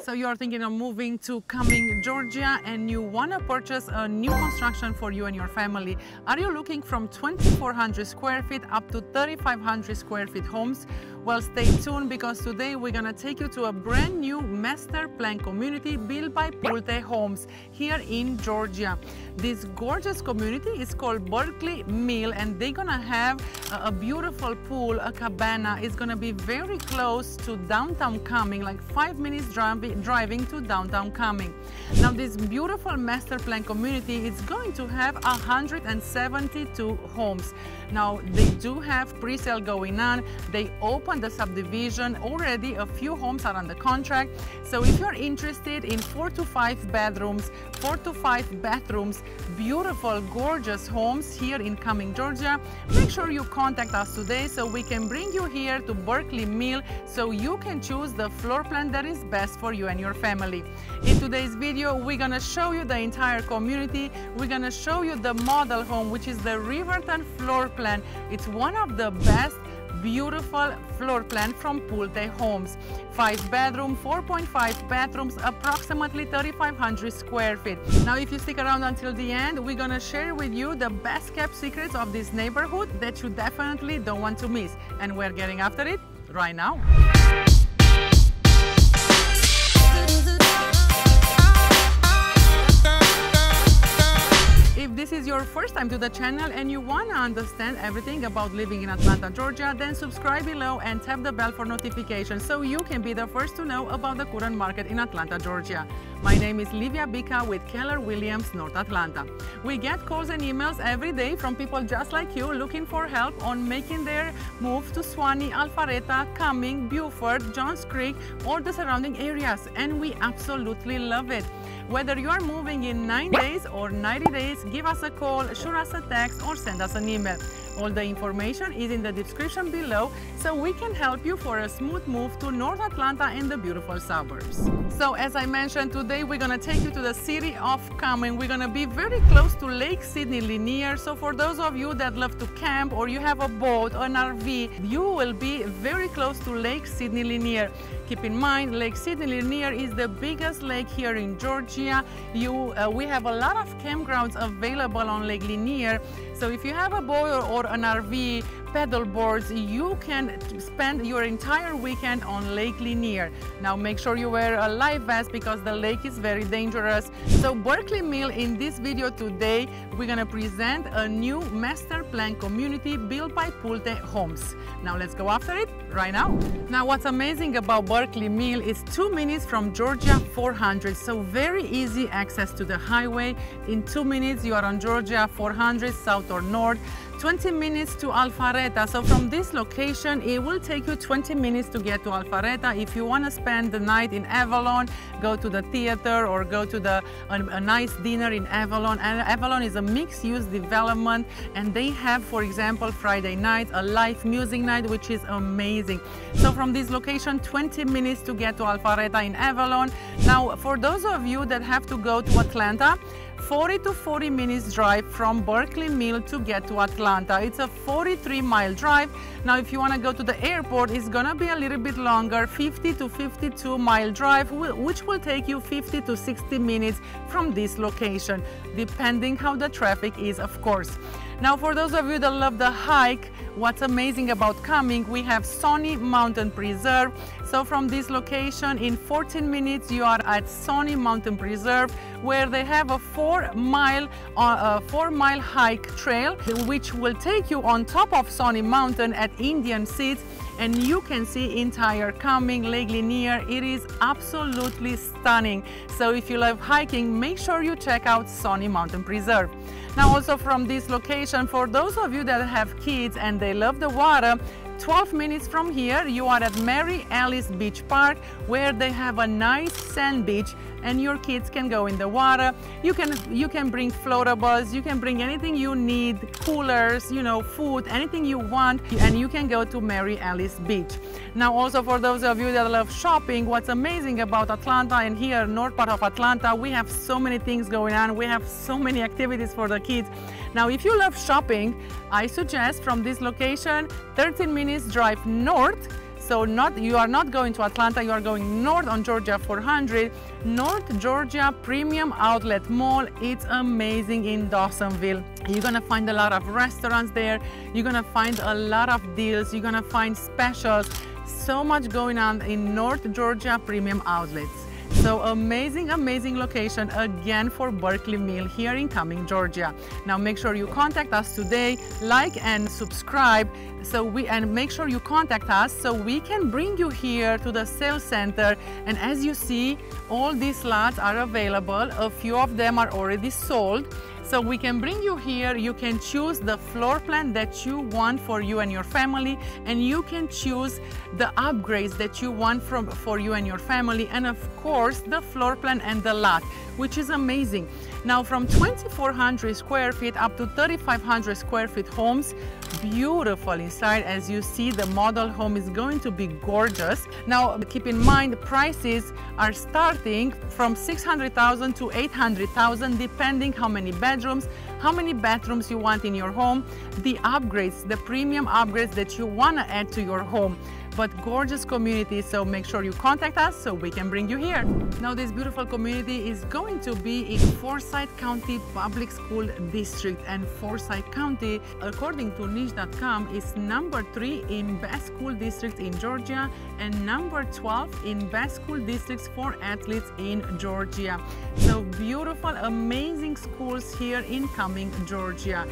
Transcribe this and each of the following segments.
So you're thinking of moving to Cumming, Georgia, and you want to purchase a new construction for you and your family. Are you looking from 2,400 square feet up to 3,500 square feet homes? Well, stay tuned, because today we're going to take you to a brand new master plan community built by Pulte Homes here in Georgia. This gorgeous community is called Berkeley Mill, and they're going to have a beautiful pool, a cabana. It's going to be very close to downtown Cumming, like 5 minutes driving to downtown Cumming. Now, this beautiful master plan community is going to have 172 homes. Now, they do have pre-sale going on. They opened the subdivision already. A few homes are under contract. So if you're interested in 4 to 5 bedrooms, 4 to 5 bathrooms, beautiful, gorgeous homes here in Cumming, Georgia, make sure you contact us today so we can bring you here to Berkeley Mill so you can choose the floor plan that is best for you and your family. In today's video, we're gonna show you the entire community. We're gonna show you the model home, which is the Riverton floor plan. It's one of the best beautiful floor plan from Pulte Homes. 5 bedroom, 4.5 bathrooms, approximately 3,500 square feet. Now, if you stick around until the end, we're gonna share with you the best kept secrets of this neighborhood that you definitely don't want to miss. And we're getting after it right now. If this is your first time to the channel and you want to understand everything about living in Atlanta, Georgia, then subscribe below and tap the bell for notifications so you can be the first to know about the current market in Atlanta, Georgia. My name is Livia Bika with Keller Williams, North Atlanta. We get calls and emails every day from people just like you looking for help on making their move to Suwanee, Alpharetta, Cumming, Beaufort, Johns Creek, or the surrounding areas, and we absolutely love it. Whether you are moving in 9 days or 90 days, give us a call, shoot us a text, or send us an email. All the information is in the description below so we can help you for a smooth move to North Atlanta and the beautiful suburbs. So as I mentioned, today we're going to take you to the city of Cumming. We're going to be very close to Lake Sidney Lanier. So for those of you that love to camp or you have a boat or an RV, you will be very close to Lake Sidney Lanier. Keep in mind, Lake Sidney Lanier is the biggest lake here in Georgia. We have a lot of campgrounds available on Lake Lanier. So if you have a boat or an RV, pedal boards, you can spend your entire weekend on Lake Lanier. Now make sure you wear a life vest because the lake is very dangerous. So Berkeley Mill, in this video today, we're gonna present a new master plan community built by Pulte Homes. Now let's go after it right now. Now what's amazing about Berkeley Mill is 2 minutes from Georgia 400, so very easy access to the highway. In 2 minutes you are on Georgia 400, south or north. 20 minutes to Alpharetta. So from this location, it will take you 20 minutes to get to Alpharetta. If you want to spend the night in Avalon, go to the theater or go to a nice dinner in Avalon. And Avalon is a mixed-use development, and they have, for example, Friday night, a live music night, which is amazing. So from this location, 20 minutes to get to Alpharetta in Avalon. Now, for those of you that have to go to Atlanta, 40 to 40 minutes drive from Berkeley Mill to get to Atlanta. It's a 43-mile drive. Now, if you want to go to the airport, it's going to be a little bit longer, 50 to 52-mile drive, which will take you 50 to 60 minutes from this location, depending how the traffic is, of course. Now, for those of you that love the hike, what's amazing about Cumming, we have Sony Mountain Preserve. So from this location, in 14 minutes, you are at Sony Mountain Preserve, where they have a 4-mile hike trail, which will take you on top of Sony Mountain at Indian Seats, and you can see entire Cumming, Lake Lanier. It is absolutely stunning. So if you love hiking, make sure you check out Sony Mountain Preserve. Now, also from this location, for those of you that have kids and they love the water, 12 minutes from here, you are at Mary Alice Beach Park, where they have a nice sand beach and your kids can go in the water. You can bring floatables, you can bring anything you need, coolers, you know, food, anything you want, and you can go to Mary Alice Beach. Now, also for those of you that love shopping, what's amazing about Atlanta and here, north part of Atlanta, we have so many things going on. We have so many activities for the kids. Now, if you love shopping, I suggest from this location, 13 minutes drive north. So you are not going to Atlanta, you are going north on Georgia 400, North Georgia Premium Outlet Mall. It's amazing in Dawsonville. You're gonna find a lot of restaurants there. You're gonna find a lot of deals. You're gonna find specials. So much going on in North Georgia Premium Outlets. So amazing, amazing location again for Berkeley Mill here in Cumming, Georgia. Now make sure you contact us today, like and subscribe, and make sure you contact us so we can bring you here to the sales center. And as you see, all these lots are available. A few of them are already sold. So we can bring you here. You can choose the floor plan that you want for you and your family, and you can choose the upgrades that you want for you and your family, and of course the floor plan and the lot, which is amazing. Now from 2,400 square feet up to 3,500 square feet homes, beautiful inside. As you see, the model home is going to be gorgeous. Now keep in mind, prices are starting from $600,000 to $800,000 depending how many bedrooms, how many bathrooms you want in your home, the upgrades, the premium upgrades that you want to add to your home. But gorgeous community, so make sure you contact us so we can bring you here. Now this beautiful community is going to be in Forsyth County Public School District, and Forsyth County, according to niche.com, is number 3 in best school districts in Georgia and number 12 in best school districts for athletes in Georgia. So beautiful, amazing schools here in Cumming, Georgia.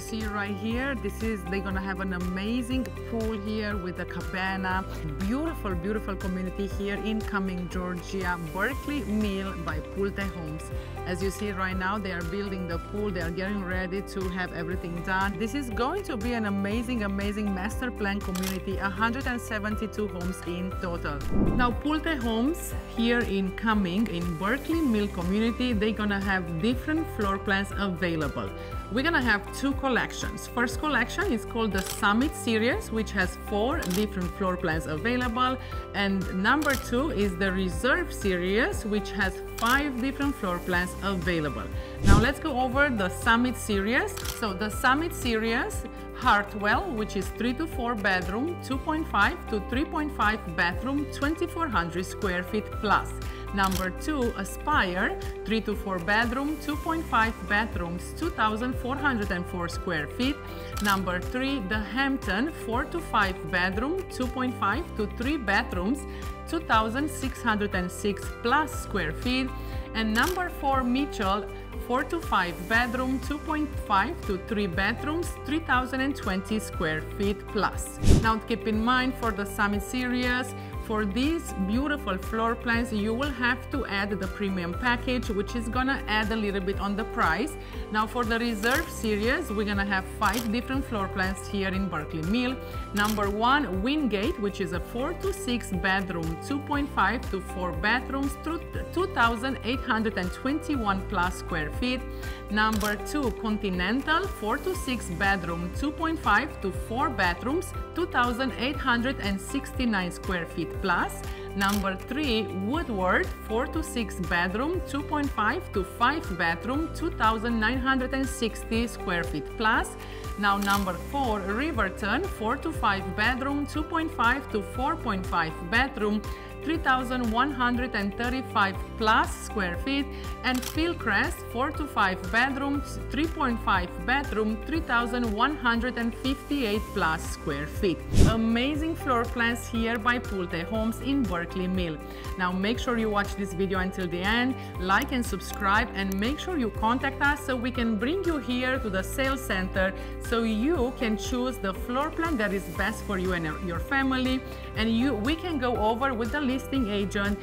See right here, they're gonna have an amazing pool here with a cabana. Beautiful, beautiful community here in Cumming, Georgia. Berkeley Mill by Pulte Homes. As you see right now, they are building the pool. They are getting ready to have everything done. This is going to be an amazing, amazing master plan community. 172 homes in total. Now Pulte Homes here in Cumming, in Berkeley Mill community, they're gonna have different floor plans available. We're gonna have 2 collections. First collection is called the Summit Series, which has 4 different floor plans available. And number 2 is the Reserve Series, which has 5 different floor plans available. Now let's go over the Summit Series. So the Summit Series, Hartwell, which is 3 to 4 bedroom, 2.5 to 3.5 bathroom, 2,400 square feet plus. Number 2, Aspire, 3 to 4 bedroom, 2.5 bathrooms, 2,404 square feet. Number 3, The Hampton, 4 to 5 bedroom, 2.5 to 3 bathrooms, 2,606 plus square feet. And number 4, Mitchell, 4 to 5 bedroom, 2.5 to 3 bathrooms, 3,020 square feet plus. Now keep in mind, for the Summit Series, for these beautiful floor plans, you will have to add the premium package, which is gonna add a little bit on the price. Now for the Reserve Series, we're gonna have 5 different floor plans here in Berkeley Mill. Number 1, Wingate, which is a 4 to 6 bedroom, 2.5 to 4 bathrooms, 2,821 plus square feet. Number 2, Continental, 4 to 6 bedroom, 2.5 to 4 bathrooms, 2,869 square feet plus. Number 3, Woodward, 4 to 6 bedroom, 2.5 to 5 bathroom, 2,960 square feet plus. Now number 4, Riverton, 4 to 5 bedroom, 2.5 to 4.5 bathroom, 3,135 plus square feet. And Fieldcrest, 4 to 5 bedrooms, 3.5 bathroom, 3,158 plus square feet. Amazing floor plans here by Pulte Homes in Berkeley Mill. Now make sure you watch this video until the end, like and subscribe, and make sure you contact us so we can bring you here to the sales center so you can choose the floor plan that is best for you and your family. And we can go over with the listing agent,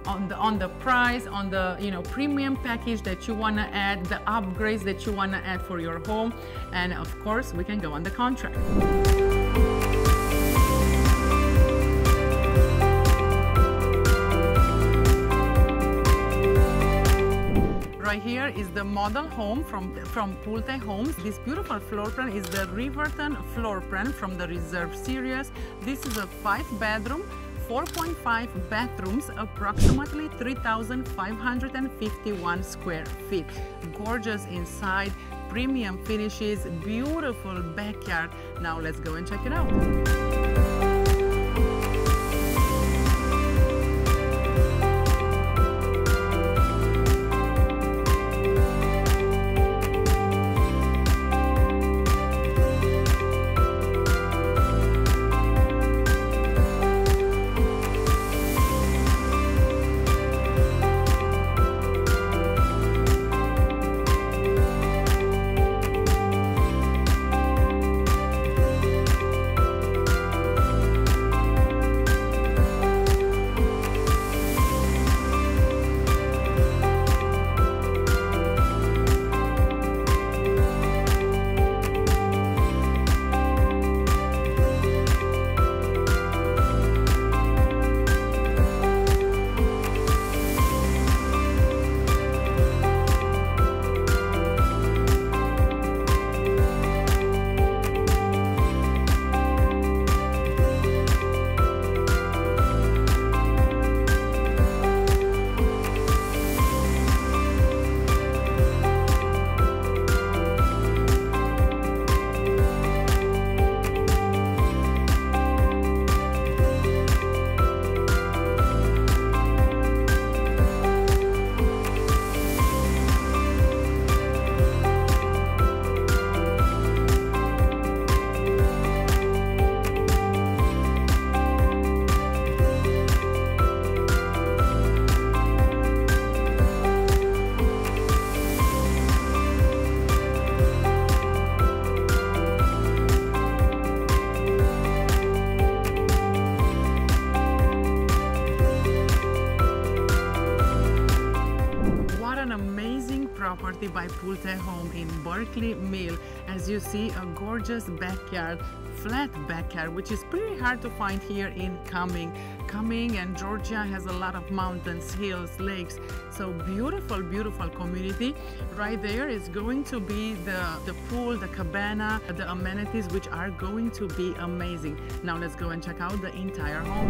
on the price, on the premium package that you want to add, the upgrades that you want to add for your home, and of course we can go on the contract. right here is the model home from Pulte Homes. This beautiful floor plan is the Riverton floor plan from the Reserve series. This is a 5-bedroom, 4.5 bathrooms, approximately 3,551 square feet. Gorgeous inside, premium finishes, beautiful backyard. Now let's go and check it out. Property by Pulte Home in Berkeley Mill. As you see, a gorgeous backyard, flat backyard, which is pretty hard to find here in Cumming. Cumming and Georgia has a lot of mountains, hills, lakes, so beautiful, beautiful community. Right there is going to be the pool, the cabana, the amenities, which are going to be amazing. Now let's go and check out the entire home.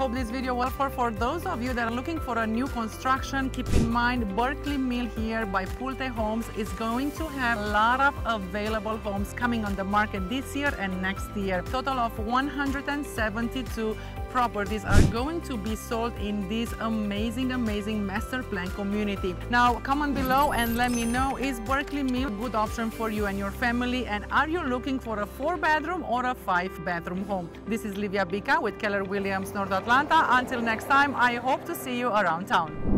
hope this video will for those of you that are looking for a new construction. Keep in mind, Berkeley Mill here by Pulte Homes is going to have a lot of available homes coming on the market this year and next year. Total of 172 properties are going to be sold in this amazing master plan community. Now comment below and let me know, is Berkeley Mill a good option for you and your family, and are you looking for a 4-bedroom or a 5-bedroom home? This is Livia Bica with Keller Williams North Atlanta. Until next time, I hope to see you around town.